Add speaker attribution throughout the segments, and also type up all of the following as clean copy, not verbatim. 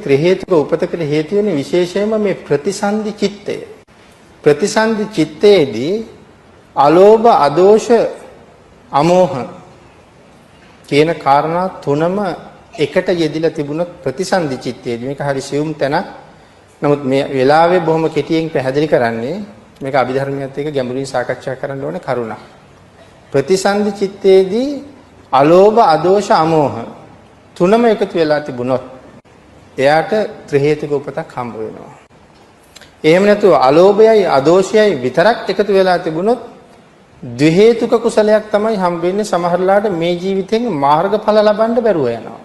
Speaker 1: ත්‍රි හේතුක උපතකට හේතු වෙන විශේෂයෙන්ම මේ ප්‍රතිසන්දි චිත්තය. ප්‍රතිසන්දි චිත්තයේදී අලෝභ, අදෝෂ, අමෝහ කියන කාරණා තුනම එකට යෙදිලා තිබුණොත් ප්‍රතිසන්දි චිත්තයේදී මේක හරි සියුම් තැනක්. නමුත් මේ වෙලාවේ බොහොම කෙටියෙන් පැහැදිලි කරන්නේ මේක අභිධර්මයත් එක්ක ගැඹුරින් සාකච්ඡා කරන්න ඕනේ කරුණක්. ප්‍රතිසන්දි චිත්තයේදී අලෝභ, අදෝෂ, අමෝහ තුනම එකතු වෙලා තිබුණොත් එයාට ත්‍රි හේතුක උපතක් හම්බ වෙනවා. එහෙම නැතුව අලෝභයයි අදෝෂයයි විතරක් එකතු වෙලා තිබුණොත් ද්වි හේතුක කුසලයක් තමයි හම්බ වෙන්නේ. සමහරලාට මේ ජීවිතෙන් මාර්ගඵල ලබන්න බැරුව යනවා.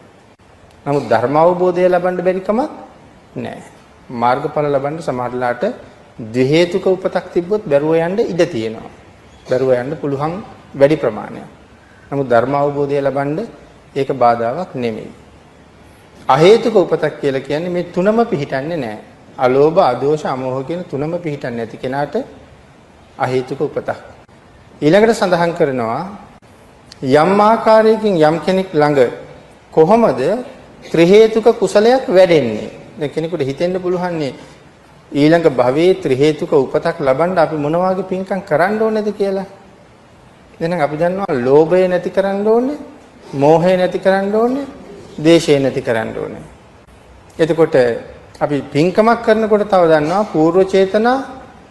Speaker 1: නමුත් ධර්ම අවබෝධය ලබන්න බැරි කමක් නැහැ. මාර්ගඵල ලබන්න සමහරලාට ද්වි හේතුක උපතක් තිබ්බොත් බැරුව යන්න ඉඩ තියෙනවා. බැරුව යන්න පුළුවන් වැඩි ප්‍රමාණයක්. නමුත් ධර්ම අවබෝධය ලබන්න ඒක බාධාවක් නෙමෙයි. අහේතුක උපතක් කියලා කියන්නේ මේ තුනම පිහිටන්නේ නැහැ. අලෝභ, අදෝෂ, අමෝහ කියන තුනම පිහිටන්නේ නැති කෙනාට අහේතුක උපතක්. ඊළඟට සඳහන් කරනවා යම් ආකාරයකින් යම් කෙනෙක් ළඟ කොහොමද ත්‍රි හේතුක කුසලයක් වැඩෙන්නේ? දැන් කෙනෙකුට හිතෙන්න පුළුවන්නේ ඊළඟ භවයේ ත්‍රි හේතුක උපතක් ලබන්න අපි මොන වගේ පින්කම් කරන්න ඕනේද කියලා. එහෙනම් අපි දන්නවා ලෝභය නැති කරන්න ඕනේ, මෝහය නැති කරන්න ඕනේ, ද්වේෂය නැති කරන්න ඕනේ. එතකොට අපි පින්කමක් කරනකොට තව දන්නවා పూర్ව චේතනා,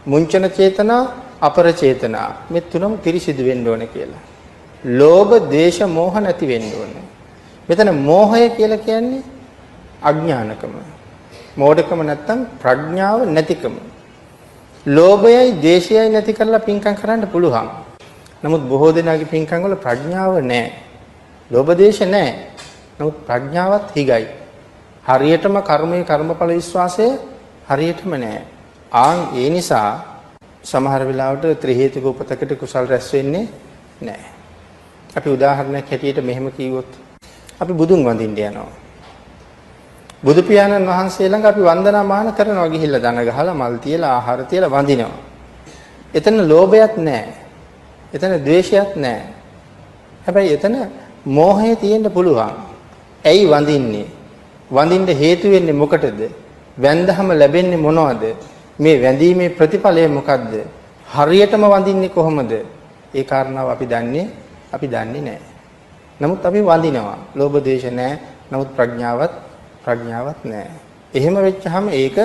Speaker 1: මුංචන චේතනා, අපර චේතනා මේ තුනම පිරිසිදු වෙන්න ඕනේ කියලා. ලෝභ, ද්වේෂ, මෝහ නැති වෙන්න ඕනේ. මෙතන මෝහය කියලා කියන්නේ අඥානකම. මෝඩකම නැත්තම් ප්‍රඥාව නැතිකම. ලෝභයයි, ද්වේෂයයි නැති කරලා පින්කම් කරන්න පුළුවන්. නමුත් බොහෝ දෙනාගේ පින්කම් වල ප්‍රඥාව නැහැ. ලෝභ, ද්වේෂ නැහැ. නමුත් ප්‍රඥාවත් හිගයි. හරියටම කර්මයේ කර්මඵල විශ්වාසය හරියටම නැහැ. ඒ නිසා සමහර වෙලාවට ත්‍රි හේතුක උපතකට කුසල් රැස් වෙන්නේ නැහැ. අපි උදාහරණයක් හැටියට මෙහෙම කිව්වොත් අපි බුදුන් වඳින්න යනවා. බුදු පියාණන් වහන්සේ ළඟ අපි වන්දනාමාන කරනවා ගිහිල්ලා දන ගහලා මල් තියලා ආහාර තියලා වඳිනවා. එතන ලෝභයක් නැහැ. එතන ද්වේෂයක් නැහැ. හැබැයි එතන මෝහය තියෙන්න පුළුවන්. ඇයි වඳින්නේ? වඳින්න හේතු වෙන්නේ මොකටද? වැන්දහම ලැබෙන්නේ මොනවද? මේ වැඳීමේ ප්‍රතිඵලය මොකද්ද? හරියටම වඳින්නේ කොහොමද? ඒ කාරණාව අපි දන්නේ නැහැ. නමුත් අපි වඳිනවා. ලෝභ ද්වේෂ නැහැ. නමුත් ප්‍රඥාවත් නැහැ. එහෙම වෙච්චහම ඒක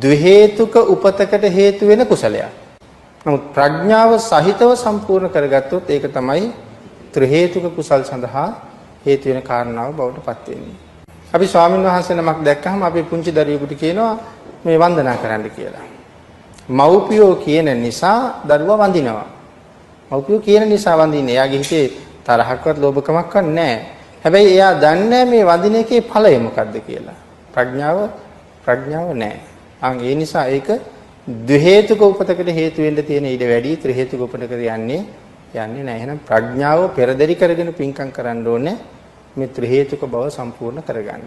Speaker 1: ද්වි හේතුක උපතකට හේතු වෙන කුසලයක්. නමුත් ප්‍රඥාව සහිතව සම්පූර්ණ කරගත්තොත් ඒක තමයි ත්‍රි හේතුක කුසල් සඳහා හේතු වෙන කාරණාව බවට පත් වෙන්නේ. අපි ස්වාමීන් වහන්සේ නමක් දැක්කහම අපි පුංචි දරුවෙකුට කියනවා මේ වන්දනා කරන්න කියලා. මව්පියෝ කියන නිසා දරුවා වඳිනවා. මව්පියෝ කියන නිසා වඳින්නේ. එයාගේ හිතේ තරහක්වත් ලෝභකමක්වත් නැහැ. හැබැයි එයා දන්නේ මේ වඳින එකේ ඵලය මොකද්ද කියලා. ප්‍රඥාව නැහැ. ඒ නිසා ඒක ද්වි හේතුක උපතකට හේතු වෙන්න තියෙන ඊට වැඩි ත්‍රි හේතුක උපතකට යන්නේ නැහැ. එහෙනම් ප්‍රඥාව පෙරදරි කරගෙන පින්කම් කරන්න ඕනේ මේ ත්‍රි හේතුක බව සම්පූර්ණ කරගන්න.